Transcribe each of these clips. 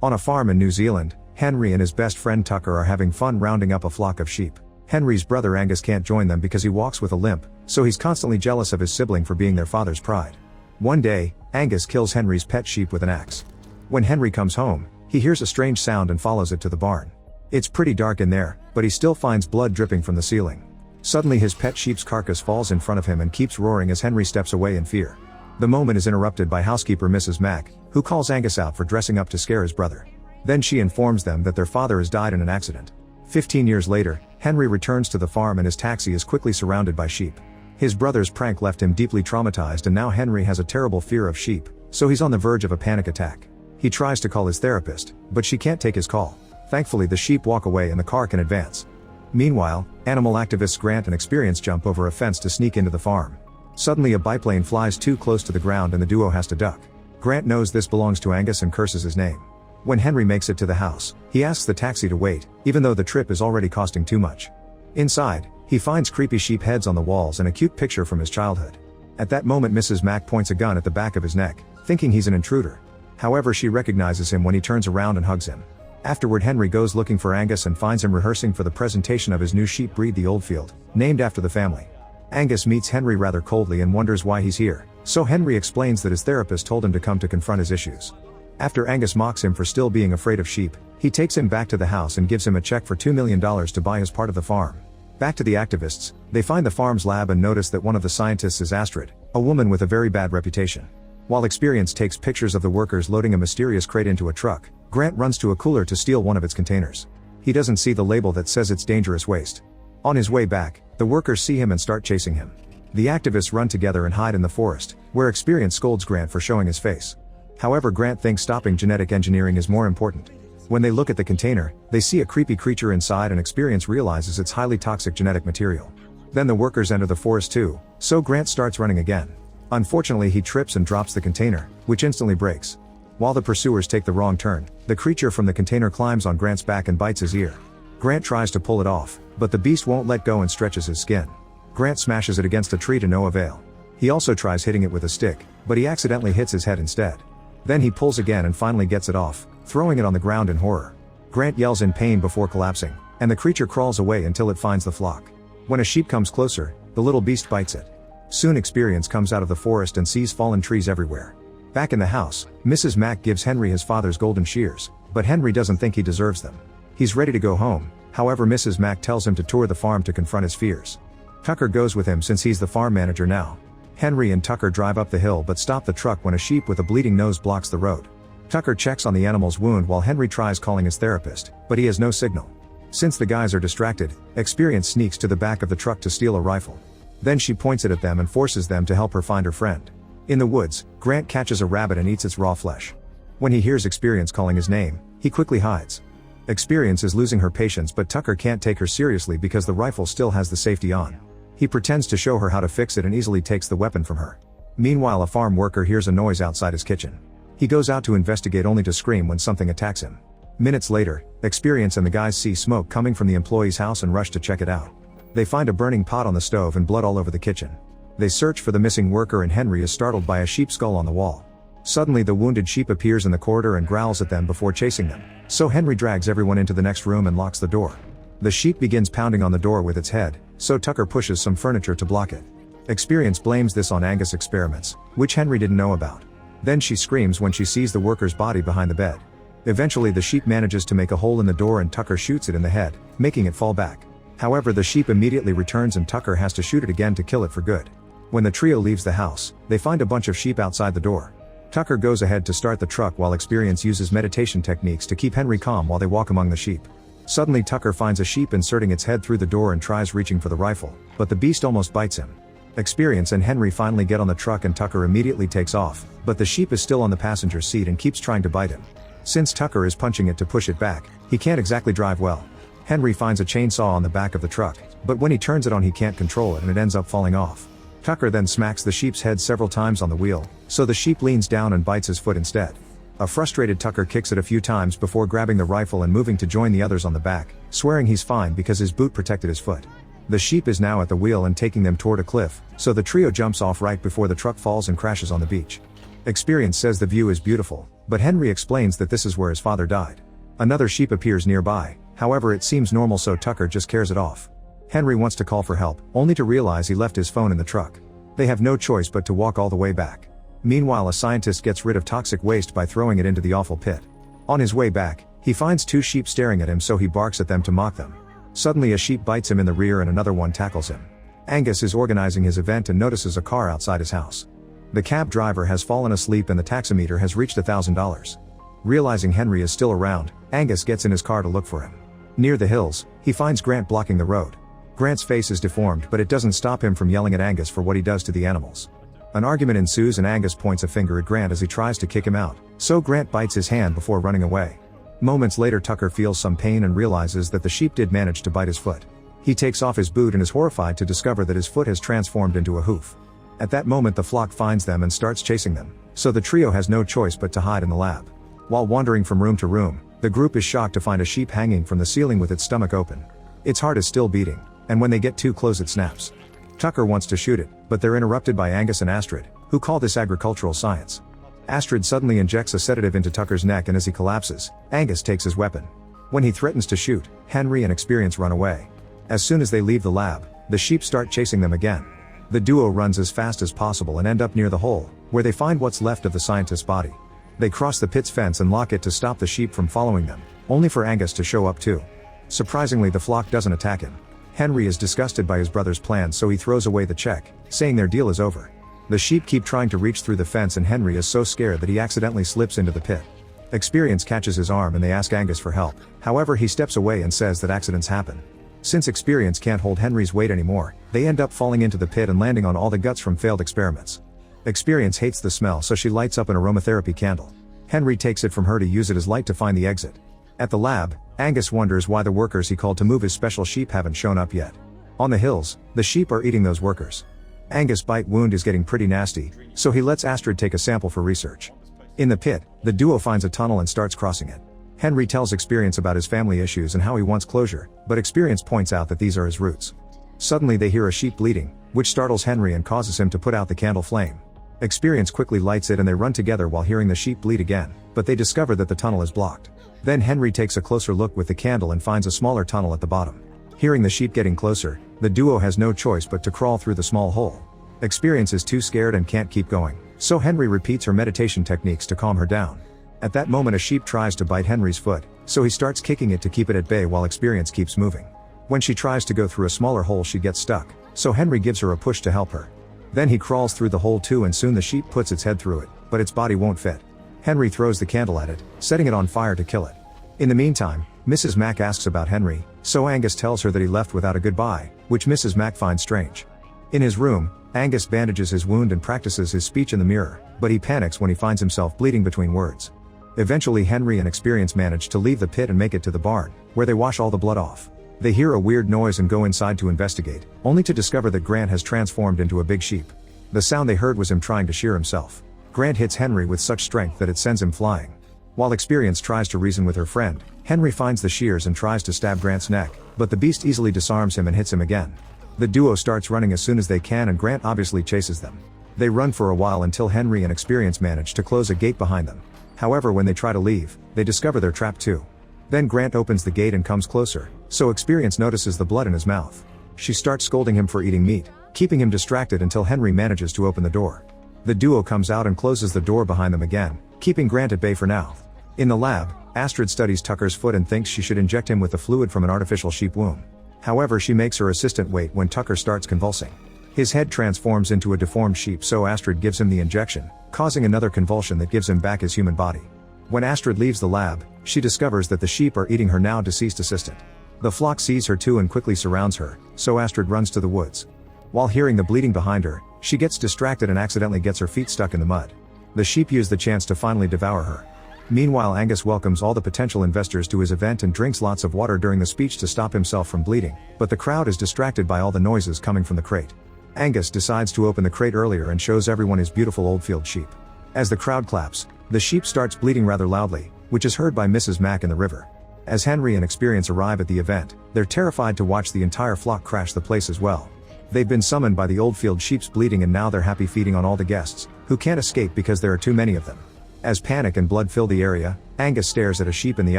On a farm in New Zealand, Henry and his best friend Tucker are having fun rounding up a flock of sheep. Henry's brother Angus can't join them because he walks with a limp, so he's constantly jealous of his sibling for being their father's pride. One day, Angus kills Henry's pet sheep with an axe. When Henry comes home, he hears a strange sound and follows it to the barn. It's pretty dark in there, but he still finds blood dripping from the ceiling. Suddenly his pet sheep's carcass falls in front of him and keeps roaring as Henry steps away in fear. The moment is interrupted by housekeeper Mrs. Mack, who calls Angus out for dressing up to scare his brother. Then she informs them that their father has died in an accident. 15 years later, Henry returns to the farm and his taxi is quickly surrounded by sheep. His brother's prank left him deeply traumatized and now Henry has a terrible fear of sheep, so he's on the verge of a panic attack. He tries to call his therapist, but she can't take his call. Thankfully the sheep walk away and the car can advance. Meanwhile, animal activists Grant and Experience jump over a fence to sneak into the farm. Suddenly a biplane flies too close to the ground and the duo has to duck. Grant knows this belongs to Angus and curses his name. When Henry makes it to the house, he asks the taxi to wait, even though the trip is already costing too much. Inside, he finds creepy sheep heads on the walls and a cute picture from his childhood. At that moment Mrs. Mack points a gun at the back of his neck, thinking he's an intruder. However, she recognizes him when he turns around and hugs him. Afterward Henry goes looking for Angus and finds him rehearsing for the presentation of his new sheep breed, the Oldfield, named after the family. Angus meets Henry rather coldly and wonders why he's here, so Henry explains that his therapist told him to come to confront his issues. After Angus mocks him for still being afraid of sheep, he takes him back to the house and gives him a check for $2 million to buy his part of the farm. Back to the activists, they find the farm's lab and notice that one of the scientists is Astrid, a woman with a very bad reputation. While Experience takes pictures of the workers loading a mysterious crate into a truck, Grant runs to a cooler to steal one of its containers. He doesn't see the label that says it's dangerous waste. On his way back, the workers see him and start chasing him. The activists run together and hide in the forest, where Experience scolds Grant for showing his face. However, Grant thinks stopping genetic engineering is more important. When they look at the container, they see a creepy creature inside and Experience realizes it's highly toxic genetic material. Then the workers enter the forest too, so Grant starts running again. Unfortunately he trips and drops the container, which instantly breaks. While the pursuers take the wrong turn, the creature from the container climbs on Grant's back and bites his ear. Grant tries to pull it off, but the beast won't let go and stretches his skin. Grant smashes it against a tree to no avail. He also tries hitting it with a stick, but he accidentally hits his head instead. Then he pulls again and finally gets it off, throwing it on the ground in horror. Grant yells in pain before collapsing, and the creature crawls away until it finds the flock. When a sheep comes closer, the little beast bites it. Soon Experience comes out of the forest and sees fallen trees everywhere. Back in the house, Mrs. Mack gives Henry his father's golden shears, but Henry doesn't think he deserves them. He's ready to go home, however Mrs. Mack tells him to tour the farm to confront his fears. Tucker goes with him since he's the farm manager now. Henry and Tucker drive up the hill but stop the truck when a sheep with a bleeding nose blocks the road. Tucker checks on the animal's wound while Henry tries calling his therapist, but he has no signal. Since the guys are distracted, Experience sneaks to the back of the truck to steal a rifle. Then she points it at them and forces them to help her find her friend. In the woods, Grant catches a rabbit and eats its raw flesh. When he hears Experience calling his name, he quickly hides. Experience is losing her patience but Tucker can't take her seriously because the rifle still has the safety on. He pretends to show her how to fix it and easily takes the weapon from her. Meanwhile, a farm worker hears a noise outside his kitchen. He goes out to investigate only to scream when something attacks him. Minutes later, Experience and the guys see smoke coming from the employee's house and rush to check it out. They find a burning pot on the stove and blood all over the kitchen. They search for the missing worker and Henry is startled by a sheep skull on the wall. Suddenly the wounded sheep appears in the corridor and growls at them before chasing them, so Henry drags everyone into the next room and locks the door. The sheep begins pounding on the door with its head, so Tucker pushes some furniture to block it. Experience blames this on Angus' experiments, which Henry didn't know about. Then she screams when she sees the worker's body behind the bed. Eventually the sheep manages to make a hole in the door and Tucker shoots it in the head, making it fall back. However, the sheep immediately returns and Tucker has to shoot it again to kill it for good. When the trio leaves the house, they find a bunch of sheep outside the door. Tucker goes ahead to start the truck while Experience uses meditation techniques to keep Henry calm while they walk among the sheep. Suddenly Tucker finds a sheep inserting its head through the door and tries reaching for the rifle, but the beast almost bites him. Experience and Henry finally get on the truck and Tucker immediately takes off, but the sheep is still on the passenger seat and keeps trying to bite him. Since Tucker is punching it to push it back, he can't exactly drive well. Henry finds a chainsaw on the back of the truck, but when he turns it on he can't control it and it ends up falling off. Tucker then smacks the sheep's head several times on the wheel, so the sheep leans down and bites his foot instead. A frustrated Tucker kicks it a few times before grabbing the rifle and moving to join the others on the back, swearing he's fine because his boot protected his foot. The sheep is now at the wheel and taking them toward a cliff, so the trio jumps off right before the truck falls and crashes on the beach. Experience says the view is beautiful, But Henry explains that this is where his father died. Another sheep appears nearby, however it seems normal, so Tucker just carries it off. Henry wants to call for help, only to realize he left his phone in the truck. They have no choice but to walk all the way back. Meanwhile, a scientist gets rid of toxic waste by throwing it into the awful pit. On his way back, he finds two sheep staring at him, so he barks at them to mock them. Suddenly a sheep bites him in the rear and another one tackles him. Angus is organizing his event and notices a car outside his house. The cab driver has fallen asleep and the taximeter has reached $1,000. Realizing Henry is still around, Angus gets in his car to look for him. Near the hills, he finds Grant blocking the road. Grant's face is deformed, but it doesn't stop him from yelling at Angus for what he does to the animals. An argument ensues and Angus points a finger at Grant as he tries to kick him out, so Grant bites his hand before running away. Moments later, Tucker feels some pain and realizes that the sheep did manage to bite his foot. He takes off his boot and is horrified to discover that his foot has transformed into a hoof. At that moment, the flock finds them and starts chasing them, so the trio has no choice but to hide in the lab. While wandering from room to room, the group is shocked to find a sheep hanging from the ceiling with its stomach open. Its heart is still beating, and when they get too close it snaps. Tucker wants to shoot it, but they're interrupted by Angus and Astrid, who call this agricultural science. Astrid suddenly injects a sedative into Tucker's neck, and as he collapses, Angus takes his weapon. When he threatens to shoot, Henry and Experience run away. As soon as they leave the lab, the sheep start chasing them again. The duo runs as fast as possible and end up near the hole, where they find what's left of the scientist's body. They cross the pit's fence and lock it to stop the sheep from following them, only for Angus to show up too. Surprisingly, the flock doesn't attack him. Henry is disgusted by his brother's plans, so he throws away the check, saying their deal is over. The sheep keep trying to reach through the fence and Henry is so scared that he accidentally slips into the pit. Experience catches his arm and they ask Angus for help, however he steps away and says that accidents happen. Since Experience can't hold Henry's weight anymore, they end up falling into the pit and landing on all the guts from failed experiments. Experience hates the smell, so she lights up an aromatherapy candle. Henry takes it from her to use it as light to find the exit. At the lab, Angus wonders why the workers he called to move his special sheep haven't shown up yet. On the hills, the sheep are eating those workers. Angus' bite wound is getting pretty nasty, so he lets Astrid take a sample for research. In the pit, the duo finds a tunnel and starts crossing it. Henry tells Experience about his family issues and how he wants closure, but Experience points out that these are his roots. Suddenly they hear a sheep bleeding, which startles Henry and causes him to put out the candle flame. Experience quickly lights it and they run together while hearing the sheep bleed again, but they discover that the tunnel is blocked. Then Henry takes a closer look with the candle and finds a smaller tunnel at the bottom. Hearing the sheep getting closer, the duo has no choice but to crawl through the small hole. Experience is too scared and can't keep going, so Henry repeats her meditation techniques to calm her down. At that moment, a sheep tries to bite Henry's foot, so he starts kicking it to keep it at bay while Experience keeps moving. When she tries to go through a smaller hole, she gets stuck, so Henry gives her a push to help her. Then he crawls through the hole too, and soon the sheep puts its head through it, but its body won't fit. Henry throws the candle at it, setting it on fire to kill it. In the meantime, Mrs. Mack asks about Henry, so Angus tells her that he left without a goodbye, which Mrs. Mack finds strange. In his room, Angus bandages his wound and practices his speech in the mirror, but he panics when he finds himself bleeding between words. Eventually Henry and Experience manage to leave the pit and make it to the barn, where they wash all the blood off. They hear a weird noise and go inside to investigate, only to discover that Grant has transformed into a big sheep. The sound they heard was him trying to shear himself. Grant hits Henry with such strength that it sends him flying. While Experience tries to reason with her friend, Henry finds the shears and tries to stab Grant's neck, but the beast easily disarms him and hits him again. The duo starts running as soon as they can and Grant obviously chases them. They run for a while until Henry and Experience manage to close a gate behind them. However, when they try to leave, they discover they're trapped too. Then Grant opens the gate and comes closer, so Experience notices the blood in his mouth. She starts scolding him for eating meat, keeping him distracted until Henry manages to open the door. The duo comes out and closes the door behind them again, keeping Grant at bay for now. In the lab, Astrid studies Tucker's foot and thinks she should inject him with the fluid from an artificial sheep womb. However, she makes her assistant wait when Tucker starts convulsing. His head transforms into a deformed sheep, so Astrid gives him the injection, causing another convulsion that gives him back his human body. When Astrid leaves the lab, she discovers that the sheep are eating her now deceased assistant. The flock sees her too and quickly surrounds her, so Astrid runs to the woods. While hearing the bleeding behind her, she gets distracted and accidentally gets her feet stuck in the mud. The sheep use the chance to finally devour her. Meanwhile, Angus welcomes all the potential investors to his event and drinks lots of water during the speech to stop himself from bleeding, but the crowd is distracted by all the noises coming from the crate. Angus decides to open the crate earlier and shows everyone his beautiful Oldfield sheep. As the crowd claps, the sheep starts bleeding rather loudly, which is heard by Mrs. Mack in the river. As Henry and Experience arrive at the event, they're terrified to watch the entire flock crash the place as well. They've been summoned by the Oldfield sheep's bleeding and now they're happy feeding on all the guests, who can't escape because there are too many of them. As panic and blood fill the area, Angus stares at a sheep in the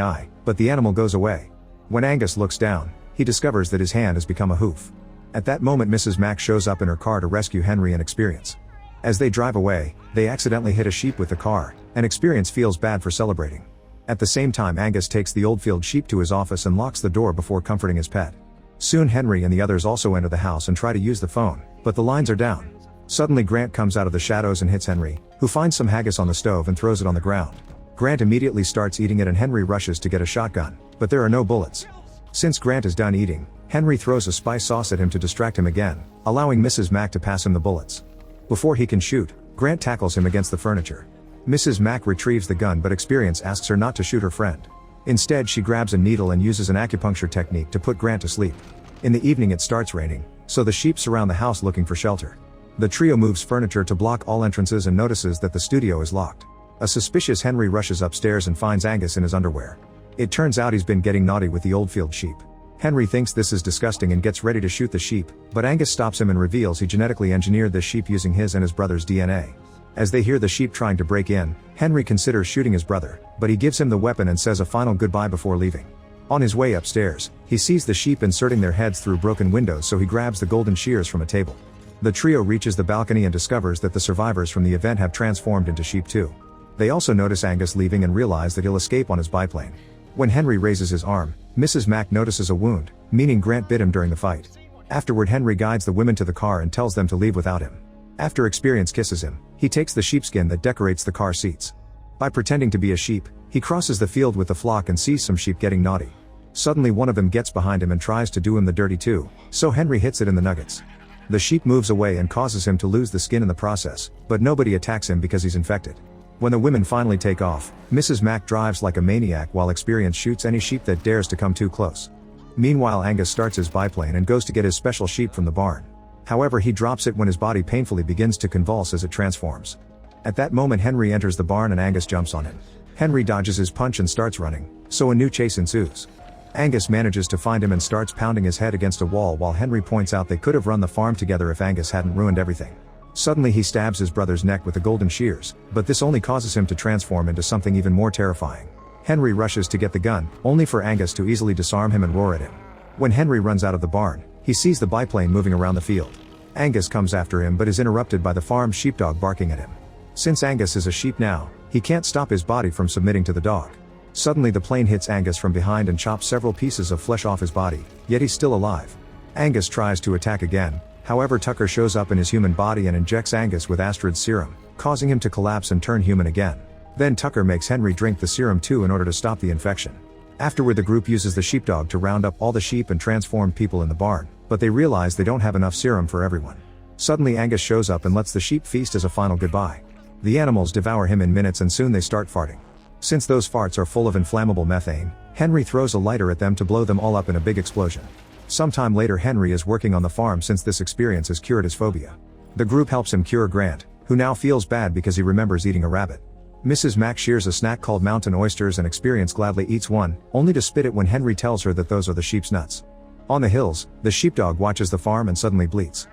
eye, but the animal goes away. When Angus looks down, he discovers that his hand has become a hoof. At that moment Mrs. Mack shows up in her car to rescue Henry and Experience. As they drive away, they accidentally hit a sheep with the car, and Experience feels bad for celebrating. At the same time Angus takes the Oldfield sheep to his office and locks the door before comforting his pet. Soon Henry and the others also enter the house and try to use the phone, but the lines are down. Suddenly Grant comes out of the shadows and hits Henry, who finds some haggis on the stove and throws it on the ground. Grant immediately starts eating it and Henry rushes to get a shotgun, but there are no bullets. Since Grant is done eating, Henry throws a spice sauce at him to distract him again, allowing Mrs. Mack to pass him the bullets. Before he can shoot, Grant tackles him against the furniture. Mrs. Mack retrieves the gun but Experience asks her not to shoot her friend. Instead she grabs a needle and uses an acupuncture technique to put Grant to sleep. In the evening it starts raining, so the sheep surround the house looking for shelter. The trio moves furniture to block all entrances and notices that the studio is locked. A suspicious Henry rushes upstairs and finds Angus in his underwear. It turns out he's been getting naughty with the Oldfield sheep. Henry thinks this is disgusting and gets ready to shoot the sheep, but Angus stops him and reveals he genetically engineered this sheep using his and his brother's DNA. As they hear the sheep trying to break in, Henry considers shooting his brother, but he gives him the weapon and says a final goodbye before leaving. On his way upstairs, he sees the sheep inserting their heads through broken windows, so he grabs the golden shears from a table. The trio reaches the balcony and discovers that the survivors from the event have transformed into sheep too. They also notice Angus leaving and realize that he'll escape on his biplane. When Henry raises his arm, Mrs. Mack notices a wound, meaning Grant bit him during the fight. Afterward Henry guides the women to the car and tells them to leave without him. After Experience kisses him, he takes the sheepskin that decorates the car seats. By pretending to be a sheep, he crosses the field with the flock and sees some sheep getting naughty. Suddenly one of them gets behind him and tries to do him the dirty too, so Henry hits it in the nuggets. The sheep moves away and causes him to lose the skin in the process, but nobody attacks him because he's infected. When the women finally take off, Mrs. Mack drives like a maniac while Experience shoots any sheep that dares to come too close. Meanwhile Angus starts his biplane and goes to get his special sheep from the barn. However, he drops it when his body painfully begins to convulse as it transforms. At that moment Henry enters the barn and Angus jumps on him. Henry dodges his punch and starts running, so a new chase ensues. Angus manages to find him and starts pounding his head against a wall while Henry points out they could have run the farm together if Angus hadn't ruined everything. Suddenly he stabs his brother's neck with the golden shears, but this only causes him to transform into something even more terrifying. Henry rushes to get the gun, only for Angus to easily disarm him and roar at him. When Henry runs out of the barn, he sees the biplane moving around the field. Angus comes after him but is interrupted by the farm sheepdog barking at him. Since Angus is a sheep now, he can't stop his body from submitting to the dog. Suddenly the plane hits Angus from behind and chops several pieces of flesh off his body, yet he's still alive. Angus tries to attack again, however Tucker shows up in his human body and injects Angus with Astrid's serum, causing him to collapse and turn human again. Then Tucker makes Henry drink the serum too in order to stop the infection. Afterward the group uses the sheepdog to round up all the sheep and transformed people in the barn, but they realize they don't have enough serum for everyone. Suddenly Angus shows up and lets the sheep feast as a final goodbye. The animals devour him in minutes and soon they start farting. Since those farts are full of inflammable methane, Henry throws a lighter at them to blow them all up in a big explosion. Sometime later Henry is working on the farm since this experience has cured his phobia. The group helps him cure Grant, who now feels bad because he remembers eating a rabbit. Mrs. Mack shears a snack called mountain oysters and Experience gladly eats one, only to spit it when Henry tells her that those are the sheep's nuts. On the hills, the sheepdog watches the farm and suddenly bleats.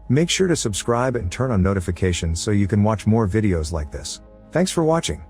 Make sure to subscribe and turn on notifications so you can watch more videos like this. Thanks for watching.